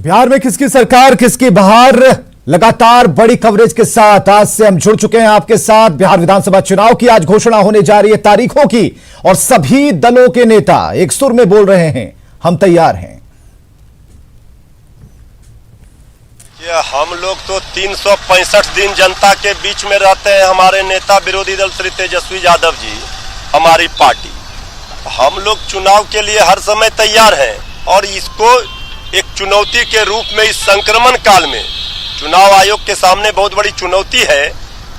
बिहार में किसकी सरकार किसकी बहार, लगातार बड़ी कवरेज के साथ आज से हम जुड़ चुके हैं आपके साथ। बिहार विधानसभा चुनाव की आज घोषणा होने जा रही है तारीखों की और सभी दलों के नेता एक सुर में बोल रहे हैं, हम तैयार हैं। हम लोग तो 365 दिन जनता के बीच में रहते हैं। हमारे नेता विरोधी दल श्री तेजस्वी यादव जी, हमारी पार्टी, हम लोग चुनाव के लिए हर समय तैयार हैं और इसको एक चुनौती के रूप में इस संक्रमण काल में चुनाव आयोग के सामने बहुत बड़ी चुनौती है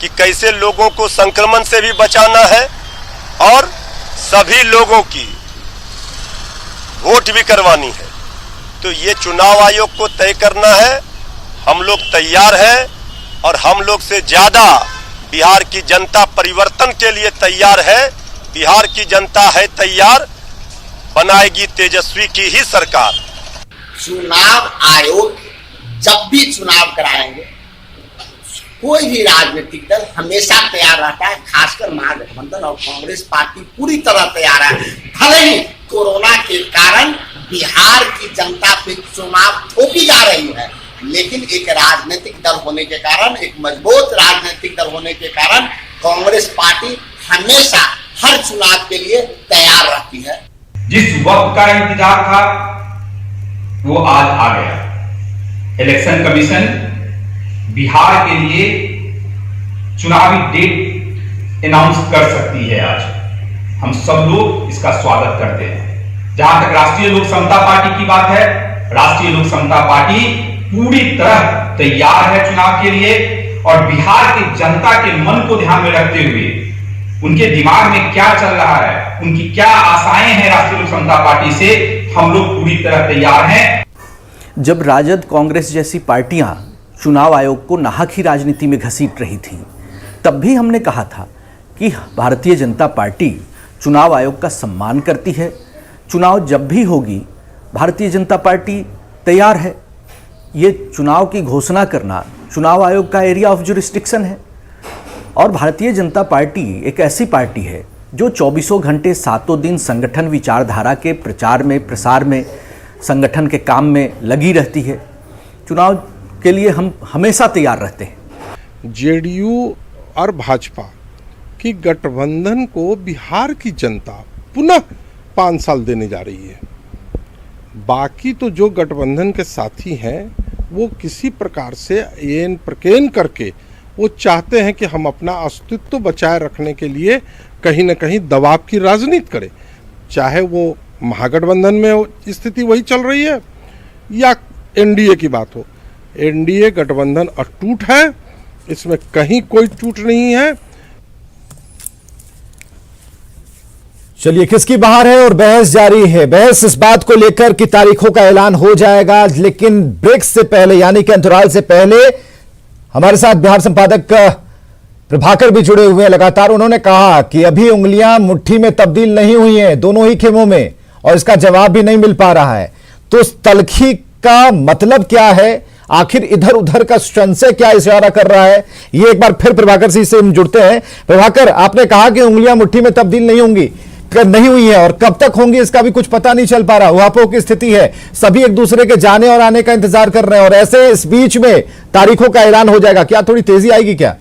कि कैसे लोगों को संक्रमण से भी बचाना है और सभी लोगों की वोट भी करवानी है। तो ये चुनाव आयोग को तय करना है। हम लोग तैयार हैं और हम लोग से ज्यादा बिहार की जनता परिवर्तन के लिए तैयार है। बिहार की जनता है तैयार, बनाएगी तेजस्वी की ही सरकार। चुनाव आयोग जब भी चुनाव कराएंगे कोई भी राजनीतिक दल हमेशा तैयार रहता है, खासकर महागठबंधन और कांग्रेस पार्टी पूरी तरह तैयार है। भले ही कोरोना के कारण बिहार की जनता पे चुनाव थोपी जा रही है, लेकिन एक राजनीतिक दल होने के कारण, एक मजबूत राजनीतिक दल होने के कारण कांग्रेस पार्टी हमेशा हर चुनाव के लिए तैयार रहती है। जिस वक्त का इंतजार था वो आज आ गया। इलेक्शन कमीशन बिहार के लिए चुनावी डेट अनाउंस कर सकती है। आज हम सब लोग इसका स्वागत करते हैं। जहां तक राष्ट्रीय लोक समता पार्टी की बात है, राष्ट्रीय लोक समता पार्टी पूरी तरह तैयार है चुनाव के लिए और बिहार की जनता के मन को ध्यान में रखते हुए, उनके दिमाग में क्या चल रहा है, उनकी क्या आशाएं हैं राष्ट्रीय लोक समता पार्टी से, हम लोग पूरी तरह तैयार हैं। जब राजद कांग्रेस जैसी पार्टियां चुनाव आयोग को नाहक ही राजनीति में घसीट रही थीं, तब भी हमने कहा था कि भारतीय जनता पार्टी चुनाव आयोग का सम्मान करती है। चुनाव जब भी होगी भारतीय जनता पार्टी तैयार है। ये चुनाव की घोषणा करना चुनाव आयोग का एरिया ऑफ जुरिस्डिक्शन है और भारतीय जनता पार्टी एक ऐसी पार्टी है जो 24 घंटे 7 दिन संगठन विचारधारा के प्रचार में, प्रसार में, संगठन के काम में लगी रहती है। चुनाव के लिए हम हमेशा तैयार रहते हैं। जेडीयू और भाजपा की गठबंधन को बिहार की जनता पुनः 5 साल देने जा रही है। बाकी तो जो गठबंधन के साथी हैं वो किसी प्रकार से एन प्रकेन करके वो चाहते हैं कि हम अपना अस्तित्व बचाए रखने के लिए कहीं ना कहीं दबाव की राजनीति करें। चाहे वो महागठबंधन में स्थिति वही चल रही है या एनडीए की बात हो। एनडीए गठबंधन अटूट है, इसमें कहीं कोई टूट नहीं है। चलिए, किसकी बहार है और बहस जारी है। बहस इस बात को लेकर कि तारीखों का ऐलान हो जाएगा, लेकिन ब्रेक से पहले यानी कि अंतराल से पहले हमारे साथ बिहार संपादक प्रभाकर भी जुड़े हुए हैं लगातार। उन्होंने कहा कि अभी उंगलियां मुट्ठी में तब्दील नहीं हुई हैं दोनों ही खेमों में और इसका जवाब भी नहीं मिल पा रहा है। तो इस तलखी का मतलब क्या है, आखिर इधर उधर का संशय क्या इशारा कर रहा है, ये एक बार फिर प्रभाकर सिंह से हम जुड़ते हैं। प्रभाकर, आपने कहा कि उंगलियां मुट्ठी में तब्दील नहीं हुई है और कब तक होंगी इसका भी कुछ पता नहीं चल पा रहा। उहापोह की स्थिति है, सभी एक दूसरे के जाने और आने का इंतजार कर रहे हैं और ऐसे इस बीच में तारीखों का ऐलान हो जाएगा। क्या थोड़ी तेजी आएगी क्या?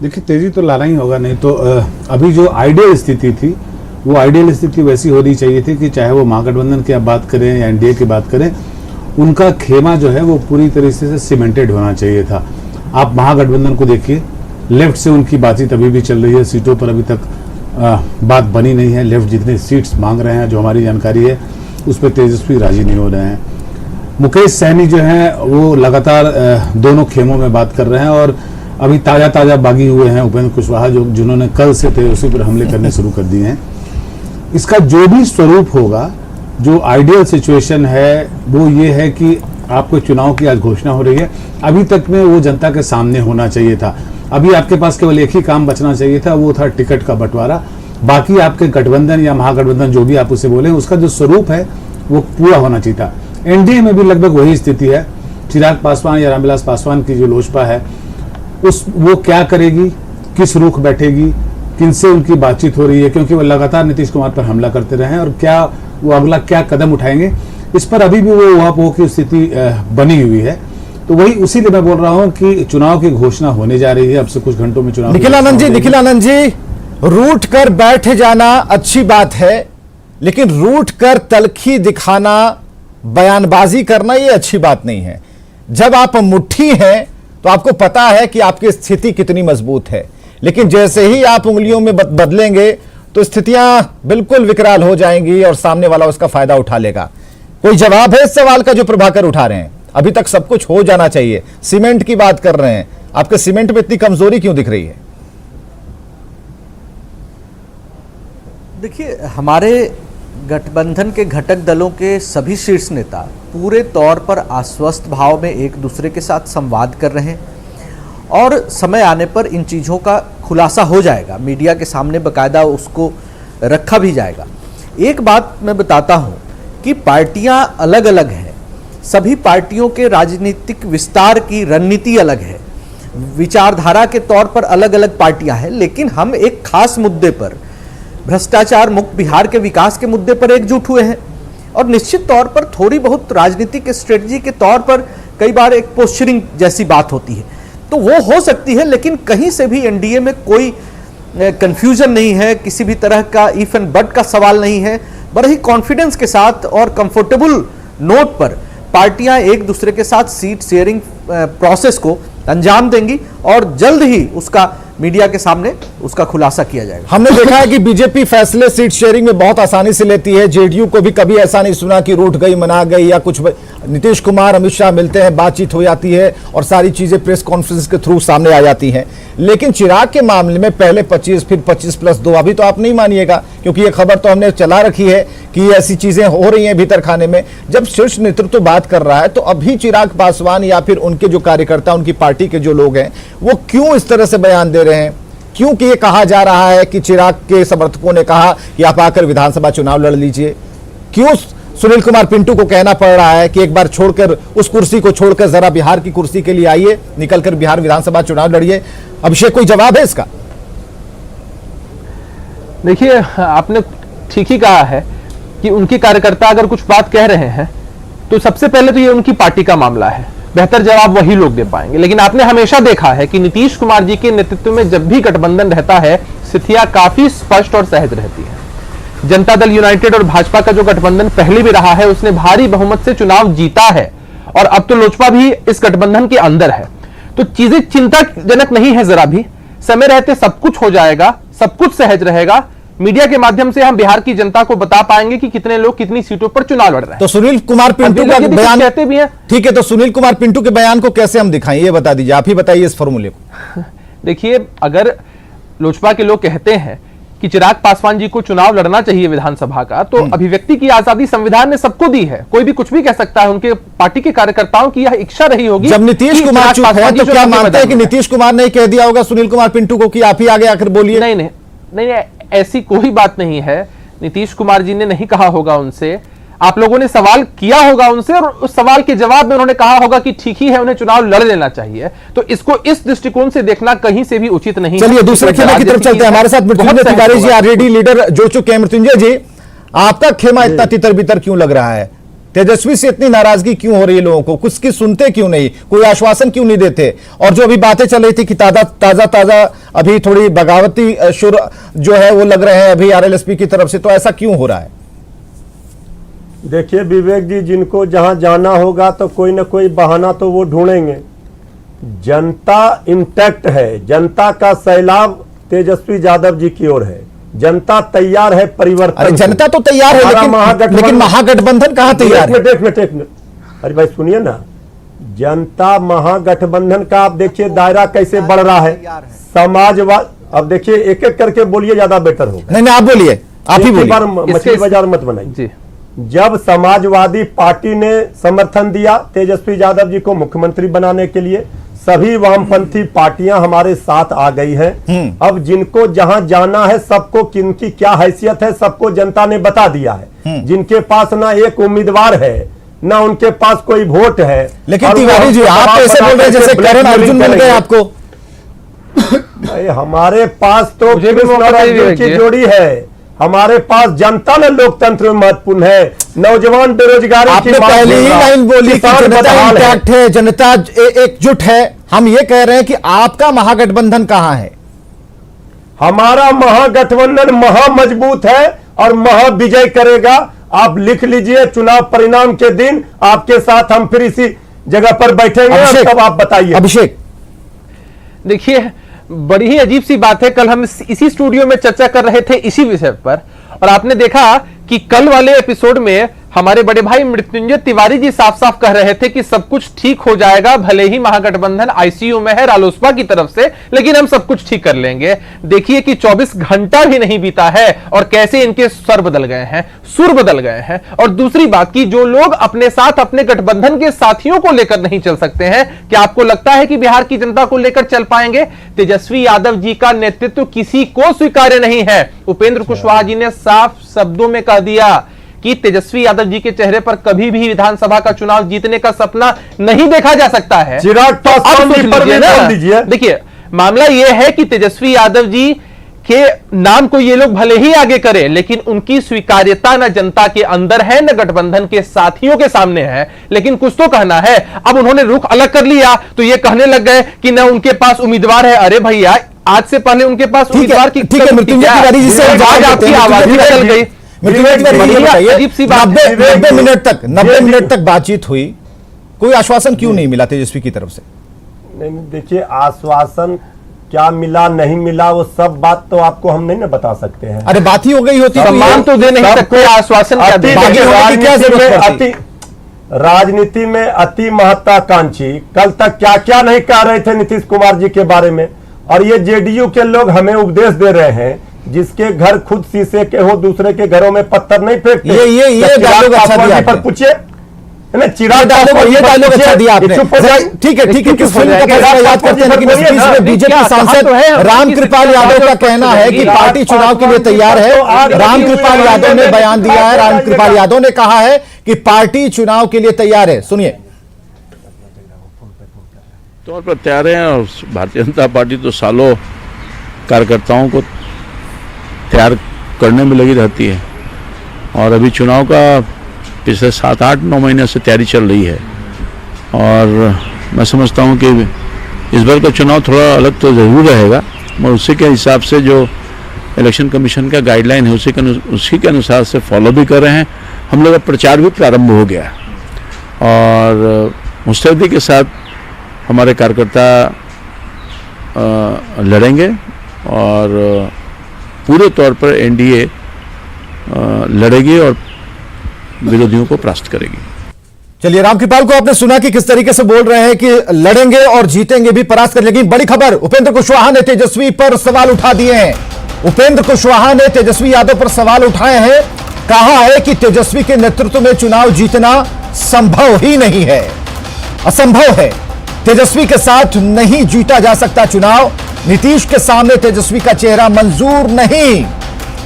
देखिए, तेजी तो लाना ही होगा, नहीं तो अभी जो आइडियल स्थिति थी वो आइडियल स्थिति वैसी होनी चाहिए थी कि चाहे वो महागठबंधन की आप बात करें या एनडीए की बात करें, उनका खेमा जो है वो पूरी तरीके से सीमेंटेड होना चाहिए था। आप महागठबंधन को देखिए, लेफ्ट से उनकी बातचीत अभी भी चल रही है, सीटों पर अभी तक बात बनी नहीं है। लेफ्ट जितने सीट्स मांग रहे हैं, जो हमारी जानकारी है, उस पर तेजस्वी राजी नहीं हो रहे हैं। मुकेश सहनी जो है वो लगातार दोनों खेमों में बात कर रहे हैं और अभी ताज़ा बागी हुए हैं उपेंद्र कुशवाहा, जिन्होंने कल से तेजस्वी पर हमले करने शुरू कर दिए हैं। इसका जो भी स्वरूप होगा, जो आइडियल सिचुएशन है वो ये है कि आपको चुनाव की आज घोषणा हो रही है। अभी तक में वो जनता के सामने होना चाहिए था। अभी आपके पास केवल एक ही काम बचना चाहिए था, वो था टिकट का बंटवारा। बाकी आपके गठबंधन या महागठबंधन जो भी आप उसे बोले, उसका जो स्वरूप है वो पूरा होना चाहिए था। एनडीए में भी लगभग वही स्थिति है। चिराग पासवान या रामविलास पासवान की जो लोजपा है, वो क्या करेगी, किस रुख बैठेगी, किनसे उनकी बातचीत हो रही है, क्योंकि वो लगातार नीतीश कुमार पर हमला करते रहे हैं और क्या वो अगला क्या कदम उठाएंगे, इस पर अभी भी वो उहापोह की स्थिति बनी हुई है। तो वही उसी लिए मैं बोल रहा हूं कि चुनाव की घोषणा होने जा रही है, अब से कुछ घंटों में चुनाव। निखिल आनंद जी, रूठ कर बैठ जाना अच्छी बात है, लेकिन रूठ कर तलखी दिखाना, बयानबाजी करना ये अच्छी बात नहीं है। जब आप मुट्ठी हैं तो आपको पता है कि आपकी स्थिति कितनी मजबूत है, लेकिन जैसे ही आप उंगलियों में बदलेंगे तो स्थितियां बिल्कुल विकराल हो जाएंगी और सामने वाला उसका फायदा उठा लेगा। कोई जवाब है इस सवाल का जो प्रभाकर उठा रहे हैं? अभी तक सब कुछ हो जाना चाहिए, सीमेंट की बात कर रहे हैं, आपके सीमेंट में इतनी कमजोरी क्यों दिख रही है? देखिए, हमारे गठबंधन के घटक दलों के सभी शीर्ष नेता पूरे तौर पर आश्वस्त भाव में एक दूसरे के साथ संवाद कर रहे हैं और समय आने पर इन चीज़ों का खुलासा हो जाएगा, मीडिया के सामने बाकायदा उसको रखा भी जाएगा। एक बात मैं बताता हूं कि पार्टियां अलग अलग हैं, सभी पार्टियों के राजनीतिक विस्तार की रणनीति अलग है, विचारधारा के तौर पर अलग अलग पार्टियां हैं, लेकिन हम एक खास मुद्दे पर, भ्रष्टाचार मुक्त बिहार के विकास के मुद्दे पर एकजुट हुए हैं और निश्चित तौर पर थोड़ी बहुत राजनीतिक स्ट्रेटजी के तौर पर कई बार एक पोस्चरिंग जैसी बात होती है, तो वो हो सकती है, लेकिन कहीं से भी एनडीए में कोई कंफ्यूजन नहीं है, किसी भी तरह का इफ एंड बट का सवाल नहीं है। बड़े ही कॉन्फिडेंस के साथ और कंफर्टेबल नोट पर पार्टियां एक दूसरे के साथ सीट शेयरिंग प्रोसेस को अंजाम देंगी और जल्द ही उसका मीडिया के सामने उसका खुलासा किया जाएगा। हमने देखा है कि बीजेपी फैसले सीट शेयरिंग में बहुत आसानी से लेती है, जेडीयू को भी कभी ऐसा नहीं सुना कि रूठ गई, मना गई या कुछ। नीतीश कुमार अमित शाह मिलते हैं, बातचीत हो जाती है और सारी चीजें प्रेस कॉन्फ्रेंस के थ्रू सामने आ जाती हैं। लेकिन चिराग के मामले में पहले 25 फिर 25+2, अभी तो आप नहीं मानिएगा क्योंकि ये खबर तो हमने चला रखी है कि ऐसी चीजें हो रही हैं भीतर खाने में। जब शीर्ष नेतृत्व बात कर रहा है तो अभी चिराग पासवान या फिर उनके जो कार्यकर्ता, उनकी पार्टी के जो लोग हैं, वो क्यों इस तरह से बयान दे रहे हैं? क्योंकि ये कहा जा रहा है कि चिराग के समर्थकों ने कहा कि आप आकर विधानसभा चुनाव लड़ लीजिए। क्यों सुनील कुमार पिंटू को कहना पड़ रहा है कि एक बार छोड़कर, उस कुर्सी को छोड़कर जरा बिहार की कुर्सी के लिए आइए, निकलकर बिहार विधानसभा चुनाव लड़िए? अभिषेक, कोई जवाब है इसका? देखिए, आपने ठीक ही कहा है कि उनके कार्यकर्ता अगर कुछ बात कह रहे हैं तो सबसे पहले तो ये उनकी पार्टी का मामला है, बेहतर जवाब वही लोग दे पाएंगे। लेकिन आपने हमेशा देखा है कि नीतीश कुमार जी के नेतृत्व में जब भी गठबंधन रहता है, स्थितियां काफी स्पष्ट और सहज रहती है। जनता दल यूनाइटेड और भाजपा का जो गठबंधन पहले भी रहा है, उसने भारी बहुमत से चुनाव जीता है और अब तो लोजपा भी इस गठबंधन के अंदर है। तो चीजें चिंताजनक नहीं है जरा भी, समय रहते सब कुछ हो जाएगा, सब कुछ सहज रहेगा। मीडिया के माध्यम से हम बिहार की जनता को बता पाएंगे कि कितने लोग कितनी सीटों पर चुनाव लड़ रहे हैं। तो सुनील कुमार पिंटू का बयान कहते भी हैं, ठीक है, तो सुनील कुमार पिंटू के बयान को कैसे हम दिखाएं, ये बता दीजिए, आप ही बताइए इस फॉर्मूले को। देखिए, अगर लोजपा के लोग कहते हैं कि चिराग पासवान जी को चुनाव लड़ना चाहिए विधानसभा का, तो अभिव्यक्ति की आजादी संविधान ने सबको दी है, कोई भी कुछ भी कह सकता है। उनके पार्टी के कार्यकर्ताओं की यह इच्छा रही होगी। जब नीतीश कुमार चुप है तो क्या मानते हैं कि नीतीश कुमार ने कह दिया होगा सुनील कुमार पिंटू को कि आप ही आगे आकर बोलिए? नहीं, ऐसी कोई बात नहीं है। नीतीश कुमार जी ने नहीं कहा होगा उनसे, आप लोगों ने सवाल किया होगा उनसे और उस सवाल के जवाब में उन्होंने कहा होगा कि ठीक ही है, उन्हें चुनाव लड़ लेना चाहिए। तो इसको इस दृष्टिकोण से देखना कहीं से भी उचित नहीं। चलिए दूसरे खेमे की तरफ चलते हैं। हमारे साथ मृत्युंजय तिवारी जी आरजेडी लीडर जुड़ चुके हैं। मृत्युंजय जी, आपका खेमा इतना तितर बितर क्यों लग रहा है? तेजस्वी से इतनी नाराजगी क्यों हो रही है लोगों को? कुछ की सुनते क्यों नहीं, कोई आश्वासन क्यों नहीं देते? और जो अभी बातें चल रही थी कि ताजा अभी थोड़ी बगावती सुर जो है वो लग रहे हैं अभी आरएलएसपी की तरफ से, तो ऐसा क्यों हो रहा है? देखिए विवेक जी, जिनको जहां जाना होगा तो कोई ना कोई बहाना तो वो ढूंढेंगे। जनता इंटैक्ट है, जनता का सैलाब तेजस्वी यादव जी की ओर है, जनता तैयार है परिवर्तन। अरे जनता तो तैयार है, लेकिन महागठबंधन कहां तैयार है? एक मिनट अरे भाई सुनिए ना, जनता महागठबंधन का आप देखिए दायरा कैसे बढ़ रहा है। समाजवाद, अब देखिए एक एक करके बोलिए, ज्यादा बेटर होगा। नहीं आप बोलिए, आप ही बोलिए, मछली बाजार मत बनाइए। जब समाजवादी पार्टी ने समर्थन दिया तेजस्वी यादव जी को मुख्यमंत्री बनाने के लिए, सभी वामपंथी पार्टियां हमारे साथ आ गई हैं। अब जिनको जहां जाना है, सबको किनकी क्या हैसियत है, सबको जनता ने बता दिया है। जिनके पास ना एक उम्मीदवार है, ना उनके पास कोई वोट है। लेकिन तिवारी जी, आप ऐसे बोल रहे हैं जैसे करण अर्जुन मिल गए आपको। हमारे पास तो कृष्ण और अर्जुन की जोड़ी है, हमारे पास जनता में लोकतंत्र में महत्वपूर्ण है। नौजवान बेरोजगारी आपने की पहले ही लाइन बोली कि जनता इंटैक्ट है, जनता एकजुट है। हम ये कह रहे हैं कि आपका महागठबंधन कहां है? हमारा महागठबंधन महामजबूत है और महाविजय करेगा। आप लिख लीजिए, चुनाव परिणाम के दिन आपके साथ हम फिर इसी जगह पर बैठेंगे और तब आप बताइए। अभिषेक, देखिए बड़ी ही अजीब सी बात है, कल हम इसी स्टूडियो में चर्चा कर रहे थे इसी विषय पर, और आपने देखा कि कल वाले एपिसोड में हमारे बड़े भाई मृत्युंजय तिवारी जी साफ साफ कह रहे थे कि सब कुछ ठीक हो जाएगा, भले ही महागठबंधन आईसीयू में है रालोसपा की तरफ से, लेकिन हम सब कुछ ठीक कर लेंगे। देखिए कि 24 घंटा भी नहीं बीता है और कैसे इनके स्वर बदल गए हैं, सुर बदल गए हैं। और दूसरी बात कि जो लोग अपने साथ अपने गठबंधन के साथियों को लेकर नहीं चल सकते हैं, क्या आपको लगता है कि बिहार की जनता को लेकर चल पाएंगे? तेजस्वी यादव जी का नेतृत्व किसी को स्वीकार्य नहीं है। उपेंद्र कुशवाहा जी ने साफ शब्दों में कह दिया कि तेजस्वी यादव जी के चेहरे पर कभी भी विधानसभा का चुनाव जीतने का सपना नहीं देखा जा सकता है। चिराग पासवान जी पर भी बोल दीजिए। देखिए मामला यह है कि तेजस्वी यादव जी के नाम को ये लोग भले ही आगे करें, लेकिन उनकी स्वीकार्यता न जनता के अंदर है न गठबंधन के साथियों के सामने है। लेकिन कुछ तो कहना है। अब उन्होंने रुख अलग कर लिया तो ये कहने लग गए कि न उनके पास उम्मीदवार है। अरे भैया, आज से पहले उनके पास उम्मीदवार की मृत्युंजय तिवारी जी से आज आपकी आवाज निकल गई। अजीब सी बात। 90 मिनट तक बातचीत हुई, कोई आश्वासन क्यों नहीं मिला तेजस्वी की तरफ से? नहीं, देखिए आश्वासन क्या मिला नहीं मिला वो सब बात तो आपको हम नहीं ना बता सकते हैं। अरे बात ही हो गई होती सम्मान तो दे नहीं सकते, आश्वासन क्या दे? राजनीति में अति महत्वाकांक्षी कल तक क्या क्या नहीं कह रहे थे नीतीश कुमार जी के बारे में, और ये जेडीयू के लोग हमें उपदेश दे रहे हैं जिसके घर खुद शीशे के हो दूसरे के घरों में पत्थर नहीं फेंकते। ये डायलॉग अच्छा दिया आपने। पर पूछिए चिराग डायलॉग, ये डायलॉग अच्छा दिया आपने। ठीक है, किस फिल्म का फैसला याद करते हैं, लेकिन इस बीच में बीजेपी सांसद रामकृपाल यादव का कहना है कि पार्टी चुनाव के लिए तैयार है। रामकृपाल यादव ने बयान दिया है, रामकृपाल यादव ने कहा है कि पार्टी चुनाव के लिए तैयार है। सुनिए। तौर पर तैयार है और भारतीय जनता पार्टी तो सालों कार्यकर्ताओं को तैयार करने में लगी रहती है, और अभी चुनाव का पिछले 7-8-9 महीने से तैयारी चल रही है। और मैं समझता हूं कि इस बार का चुनाव थोड़ा अलग तो ज़रूर रहेगा, मगर उसी के हिसाब से जो इलेक्शन कमीशन का गाइडलाइन है उसी के अनुसार से फॉलो भी कर रहे हैं। हम लोग का प्रचार भी प्रारंभ हो गया और मुस्तैदी के साथ हमारे कार्यकर्ता लड़ेंगे और पूरे तौर पर एनडीए लड़ेगी और विरोधियों को परास्त करेगी। चलिए, रामकृपाल को आपने सुना कि किस तरीके से बोल रहे हैं कि लड़ेंगे और जीतेंगे भी, परास्त कर लेंगे। बड़ी खबर, उपेंद्र कुशवाहा ने तेजस्वी पर सवाल उठा दिए हैं। उपेंद्र कुशवाहा ने तेजस्वी यादव पर सवाल उठाए हैं। कहा है कि तेजस्वी के नेतृत्व में चुनाव जीतना संभव ही नहीं है, असंभव है। तेजस्वी के साथ नहीं जीता जा सकता चुनाव। नीतीश के सामने तेजस्वी का चेहरा मंजूर नहीं,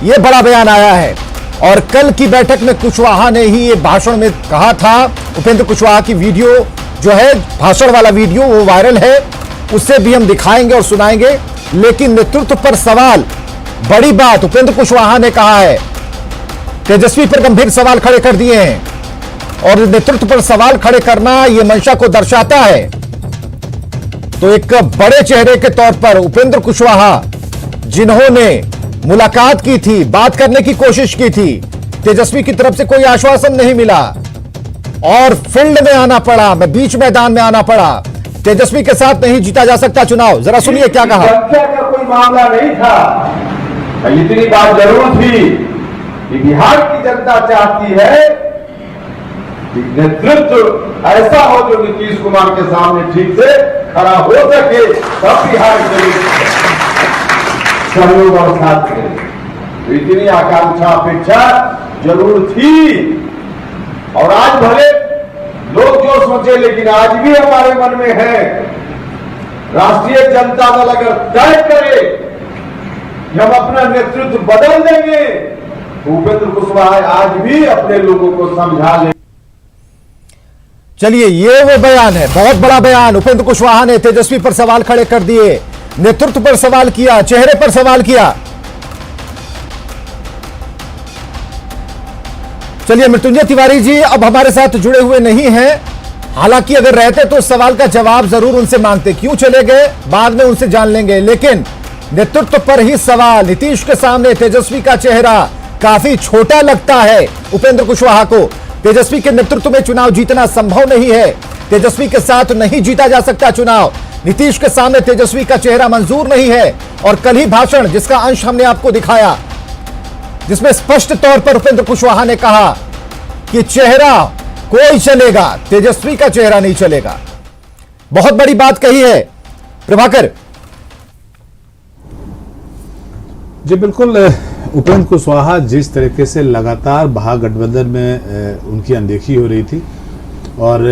यह बड़ा बयान आया है। और कल की बैठक में कुशवाहा ने ही ये भाषण में कहा था। उपेंद्र कुशवाहा की वीडियो जो है, भाषण वाला वीडियो, वो वायरल है, उससे भी हम दिखाएंगे और सुनाएंगे। लेकिन नेतृत्व पर सवाल, बड़ी बात उपेंद्र कुशवाहा ने कहा है। तेजस्वी पर गंभीर सवाल खड़े कर दिए हैं, और नेतृत्व पर सवाल खड़े करना यह मंशा को दर्शाता है। तो एक बड़े चेहरे के तौर पर उपेंद्र कुशवाहा, जिन्होंने मुलाकात की थी, बात करने की कोशिश की थी, तेजस्वी की तरफ से कोई आश्वासन नहीं मिला और फील्ड में आना पड़ा, बीच मैदान में आना पड़ा। तेजस्वी के साथ नहीं जीता जा सकता चुनाव। जरा सुनिए क्या कहा। चर्चा का कोई मामला नहीं था, इतनी बात जरूर थी कि बिहार की जनता चाहती है कि नेतृत्व ऐसा हो जो नीतीश कुमार के सामने ठीक से खड़ा हो सके, तब बिहार के सहयोग और साथ करें। तो इतनी आकांक्षा अपेक्षा जरूर थी, और आज भले लोग जो सोचे, लेकिन आज भी हमारे मन में है, राष्ट्रीय जनता दल अगर तय करे कि हम अपना नेतृत्व बदल देंगे, तो उपेंद्र कुशवाहा आज भी अपने लोगों को समझा ले। चलिए, ये वो बयान है, बहुत बड़ा बयान। उपेंद्र कुशवाहा ने तेजस्वी पर सवाल खड़े कर दिए, नेतृत्व पर सवाल किया, चेहरे पर सवाल किया। चलिए, मृत्युंजय तिवारी जी अब हमारे साथ जुड़े हुए नहीं हैं। हालांकि अगर रहते तो सवाल का जवाब जरूर उनसे मांगते, क्यों चले गए बाद में उनसे जान लेंगे। लेकिन नेतृत्व पर ही सवाल। नीतीश के सामने तेजस्वी का चेहरा काफी छोटा लगता है। उपेंद्र कुशवाहा को तेजस्वी के नेतृत्व में चुनाव जीतना संभव नहीं है। तेजस्वी के साथ नहीं जीता जा सकता चुनाव। नीतीश के सामने तेजस्वी का चेहरा मंजूर नहीं है। और कल ही भाषण, जिसका अंश हमने आपको दिखाया, जिसमें स्पष्ट तौर पर उपेंद्र कुशवाहा ने कहा कि चेहरा कोई चलेगा, तेजस्वी का चेहरा नहीं चलेगा। बहुत बड़ी बात कही है प्रभाकर। जी बिल्कुल, उपेंद्र कुशवाहा जिस तरीके से लगातार महागठबंधन में उनकी अनदेखी हो रही थी, और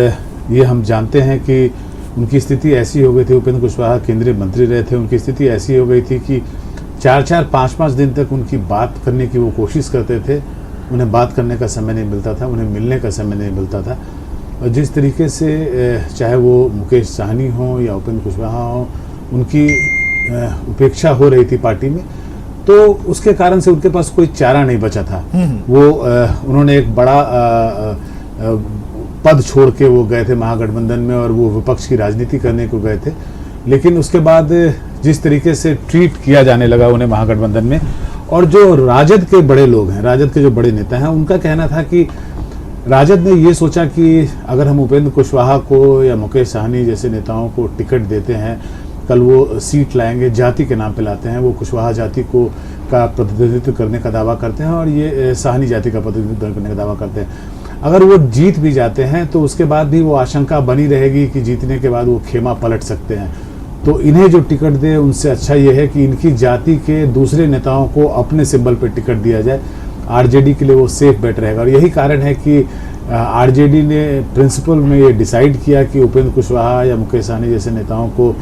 ये हम जानते हैं कि उनकी स्थिति ऐसी हो गई थी, उपेंद्र कुशवाहा केंद्रीय मंत्री रहे थे, उनकी स्थिति ऐसी हो गई थी कि 4-4, 5-5 दिन तक उनकी बात करने की वो कोशिश करते थे, उन्हें बात करने का समय नहीं मिलता था, उन्हें मिलने का समय नहीं मिलता था। और जिस तरीके से चाहे वो मुकेश साहनी हो या उपेंद्र कुशवाहा हो, उनकी उपेक्षा हो रही थी पार्टी में, तो उसके कारण से उनके पास कोई चारा नहीं बचा था। वो उन्होंने एक बड़ा पद छोड़ के वो गए थे महागठबंधन में, और वो विपक्ष की राजनीति करने को गए थे। लेकिन उसके बाद जिस तरीके से ट्रीट किया जाने लगा उन्हें महागठबंधन में, और जो राजद के बड़े लोग हैं, राजद के जो बड़े नेता हैं, उनका कहना था कि राजद ने ये सोचा कि अगर हम उपेंद्र कुशवाहा को या मुकेश साहनी जैसे नेताओं को टिकट देते हैं, कल वो सीट लाएंगे, जाति के नाम पे लाते हैं, वो कुशवाहा जाति को का प्रतिनिधित्व करने का दावा करते हैं, और ये साहनी जाति का प्रतिनिधित्व करने का दावा करते हैं। अगर वो जीत भी जाते हैं तो उसके बाद भी वो आशंका बनी रहेगी कि जीतने के बाद वो खेमा पलट सकते हैं। तो इन्हें जो टिकट दे, उनसे अच्छा ये है कि इनकी जाति के दूसरे नेताओं को अपने सिंबल पर टिकट दिया जाए। आरजेडी के लिए वो सेफ बेट रहेगा। और यही कारण है कि आरजेडी ने प्रिंसिपल में ये डिसाइड किया कि उपेंद्र कुशवाहा या मुकेश सहनी जैसे नेताओं को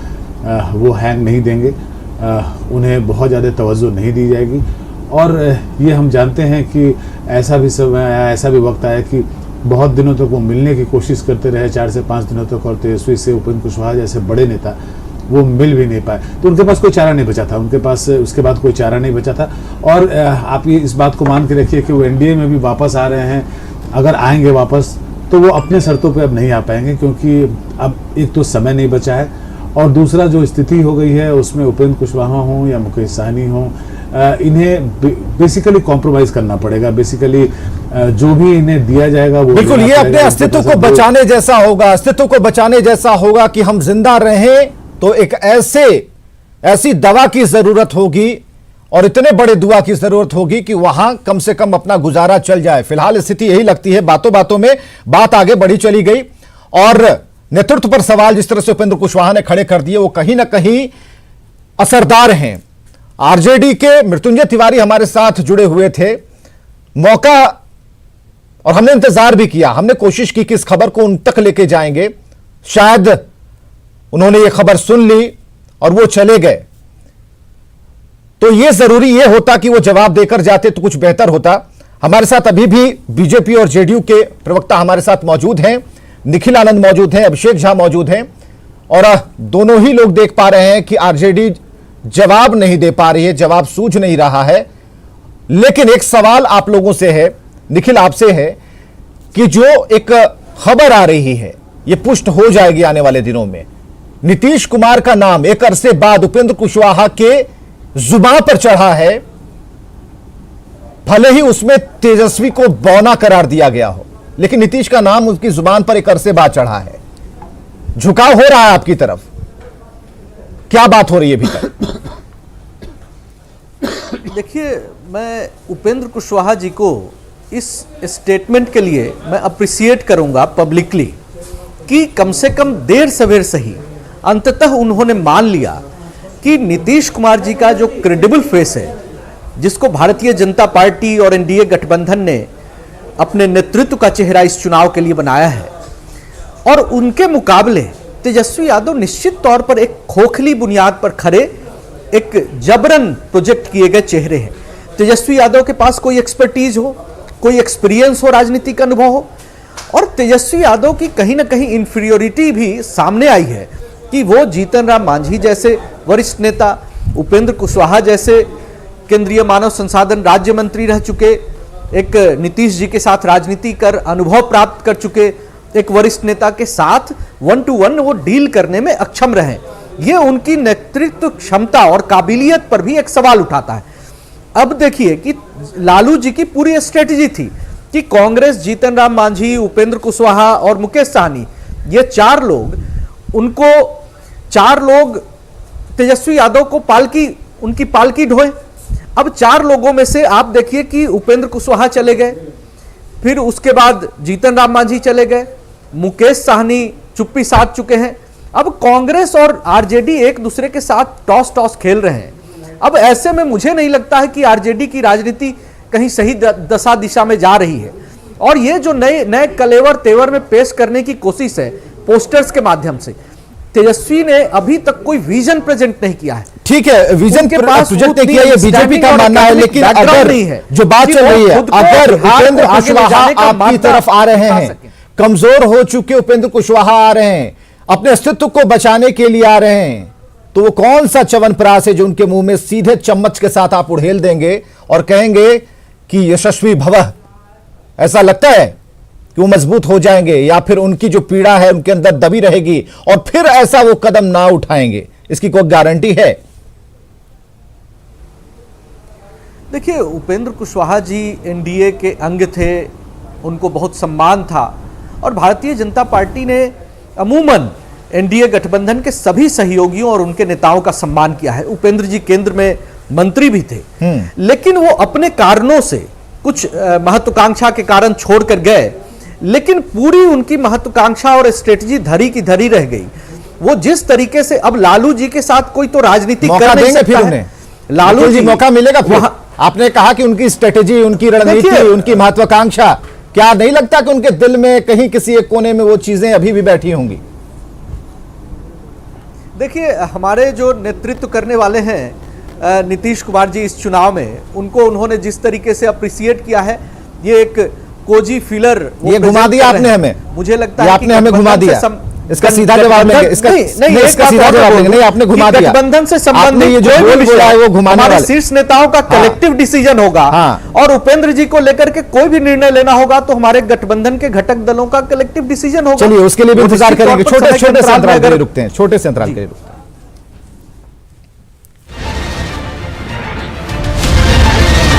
वो हैंग नहीं देंगे, उन्हें बहुत ज़्यादा तवज्जो नहीं दी जाएगी। और ये हम जानते हैं कि ऐसा भी समय आया, ऐसा भी वक्त आया कि बहुत दिनों तक वो मिलने की कोशिश करते रहे, 4 से 5 दिनों तक, और तेजस्वी से उपेंद्र कुशवाहा जैसे बड़े नेता वो मिल भी नहीं पाए। तो उनके पास कोई चारा नहीं बचा था, उनके पास उसके बाद कोई चारा नहीं बचा था। और आप ये इस बात को मान के रखिए कि वो एनडीए में भी वापस आ रहे हैं। अगर आएंगे वापस तो वो अपने शर्तों पे अब नहीं आ पाएंगे, क्योंकि अब एक तो समय नहीं बचा है, और दूसरा जो स्थिति हो गई है उसमें उपेंद्र कुशवाहा हो या मुकेश सहनी हो, इन्हें बेसिकली कॉम्प्रोमाइज करना पड़ेगा। बेसिकली जो भी इन्हें दिया जाएगा वो बिल्कुल, ये अपने अस्तित्व को बचाने जैसा होगा, अस्तित्व को बचाने जैसा होगा कि हम जिंदा रहें। तो एक ऐसी दवा की जरूरत होगी, और इतने बड़े दुआ की जरूरत होगी कि वहां कम से कम अपना गुजारा चल जाए। फिलहाल स्थिति यही लगती है। बातों बातों में बात आगे बढ़ी चली गई, और नेतृत्व पर सवाल जिस तरह से उपेंद्र कुशवाहा ने खड़े कर दिए वो कहीं ना कहीं असरदार हैं। आरजेडी के मृत्युंजय तिवारी हमारे साथ जुड़े हुए थे। मौका, और हमने इंतजार भी किया, हमने कोशिश की कि इस खबर को उन तक लेके जाएंगे। शायद उन्होंने ये खबर सुन ली और वो चले गए, तो ये जरूरी ये होता कि वो जवाब देकर जाते तो कुछ बेहतर होता। हमारे साथ अभी भी बीजेपी और जेडीयू के प्रवक्ता हमारे साथ मौजूद हैं। निखिल आनंद मौजूद हैं, अभिषेक झा मौजूद हैं, और दोनों ही लोग देख पा रहे हैं कि आरजेडी जवाब नहीं दे पा रही है, जवाब सूझ नहीं रहा है। लेकिन एक सवाल आप लोगों से है, निखिल आपसे है, कि जो एक खबर आ रही है ये पुष्ट हो जाएगी आने वाले दिनों में। नीतीश कुमार का नाम एक अरसे बाद उपेंद्र कुशवाहा के जुबान पर चढ़ा है, भले ही उसमें तेजस्वी को बौना करार दिया गया हो, लेकिन नीतीश का नाम उसकी जुबान पर एक अरसे बाद चढ़ा है। झुकाव हो रहा है आपकी तरफ, क्या बात हो रही है अभी तक? देखिए, मैं उपेंद्र कुशवाहा जी को इस स्टेटमेंट के लिए मैं अप्रिशिएट करूंगा पब्लिकली, कि कम से कम देर सवेर सही अंततः उन्होंने मान लिया कि नीतीश कुमार जी का जो क्रेडिबल फेस है, जिसको भारतीय जनता पार्टी और एनडीए गठबंधन ने अपने नेतृत्व का चेहरा इस चुनाव के लिए बनाया है, और उनके मुकाबले तेजस्वी यादव निश्चित तौर पर एक खोखली बुनियाद पर खड़े, एक जबरन प्रोजेक्ट किए गए चेहरे हैं। तेजस्वी यादव के पास कोई एक्सपर्टीज हो, कोई एक्सपीरियंस हो, राजनीतिक अनुभव हो, और तेजस्वी यादव की कहीं ना कहीं इंफीरियोरिटी भी सामने आई है कि वो जीतन राम मांझी जैसे वरिष्ठ नेता, उपेंद्र कुशवाहा जैसे केंद्रीय मानव संसाधन राज्य मंत्री रह चुके एक नीतीश जी के साथ राजनीति कर अनुभव प्राप्त कर चुके एक वरिष्ठ नेता के साथ 1-to-1 वो डील करने में अक्षम रहे, ये उनकी नेतृत्व क्षमता और काबिलियत पर भी एक सवाल उठाता है। अब देखिए कि लालू जी की पूरी स्ट्रेटजी थी कि कांग्रेस, जीतन राम मांझी, उपेंद्र कुशवाहा और मुकेश सहनी, ये चार लोग तेजस्वी यादव को उनकी पालकी ढोए। अब चार लोगों में से आप देखिए कि उपेंद्र कुशवाहा चले गए, फिर उसके बाद जीतन राम मांझी चले गए, मुकेश सहनी चुप्पी साध चुके हैं। अब कांग्रेस और आरजेडी एक दूसरे के साथ टॉस खेल रहे हैं। अब ऐसे में मुझे नहीं लगता है कि आरजेडी की राजनीति कहीं सही दशा दिशा में जा रही है। और ये जो नए कलेवर तेवर में पेश करने की कोशिश है पोस्टर्स के माध्यम से, तेजस्वी ने अभी तक कोई विजन प्रेजेंट नहीं किया है। ठीक है, विजन के पास प्रोजेक्ट नहीं किया, ये बीजेपी का मानना है। लेकिन अगर जो बात चल रही है, अगर उपेंद्र कुशवाहा आपकी तरफ आ रहे हैं, कमजोर हो चुके उपेंद्र कुशवाहा आ रहे हैं, अपने अस्तित्व को बचाने के लिए आ रहे हैं, तो वो कौन सा च्यवनप्राश है जो उनके मुंह में सीधे चम्मच के साथ आप उड़ेल देंगे और कहेंगे कि यशस्वी भवः? ऐसा लगता है कि वो मजबूत हो जाएंगे, या फिर उनकी जो पीड़ा है उनके अंदर दबी रहेगी और फिर ऐसा वो कदम ना उठाएंगे? इसकी कोई गारंटी है? देखिए, उपेंद्र कुशवाहा जी एनडीए के अंग थे, उनको बहुत सम्मान था और भारतीय जनता पार्टी ने अमूमन एनडीए गठबंधन के सभी सहयोगियों और उनके नेताओं का सम्मान किया है। उपेंद्र जी केंद्र में मंत्री भी थे, लेकिन वो अपने कारणों से कुछ महत्वाकांक्षा के कारण छोड़कर गए, लेकिन पूरी उनकी महत्वाकांक्षा और स्ट्रेटजी धरी की धरी रह गई। वो जिस तरीके से अब लालू जी के साथ कोई तो राजनीति कर नहीं सकता है। लालू जी मौका मिलेगा फिर? आपने कहा कि उनकी स्ट्रेटजी, उनकी रणनीति, उनकी महत्वाकांक्षा, क्या नहीं लगता कि उनके दिल में कहीं किसी एक कोने में वो चीजें अभी भी बैठी होंगी? देखिए, हमारे जो नेतृत्व करने वाले हैं नीतीश कुमार जी, इस चुनाव में उनको उन्होंने जिस तरीके से अप्रिशिएट किया है, ये एक कोजी फिलर ये घुमा दिया आपने हमें। मुझे लगता है आपने हमें घुमा दिया। इसका सीधा जवाब लेंगे, इसका सीधा जवाब लेंगे। नहीं, आपने घुमा दिया। गठबंधन से संबंधित ये जो बोल बोला है वो घुमाने वाले शीर्ष नेताओं का कलेक्टिव डिसीजन होगा और उपेंद्र जी को लेकर के कोई भी निर्णय लेना होगा तो हमारे गठबंधन के घटक दलों का कलेक्टिव डिसीजन होगा। चलिए, उसके लिए भी इंतजार करेंगे। छोटे से अंतराल के लिए रुकते हैं, छोटे से अंतराल के लिए रुकते हैं।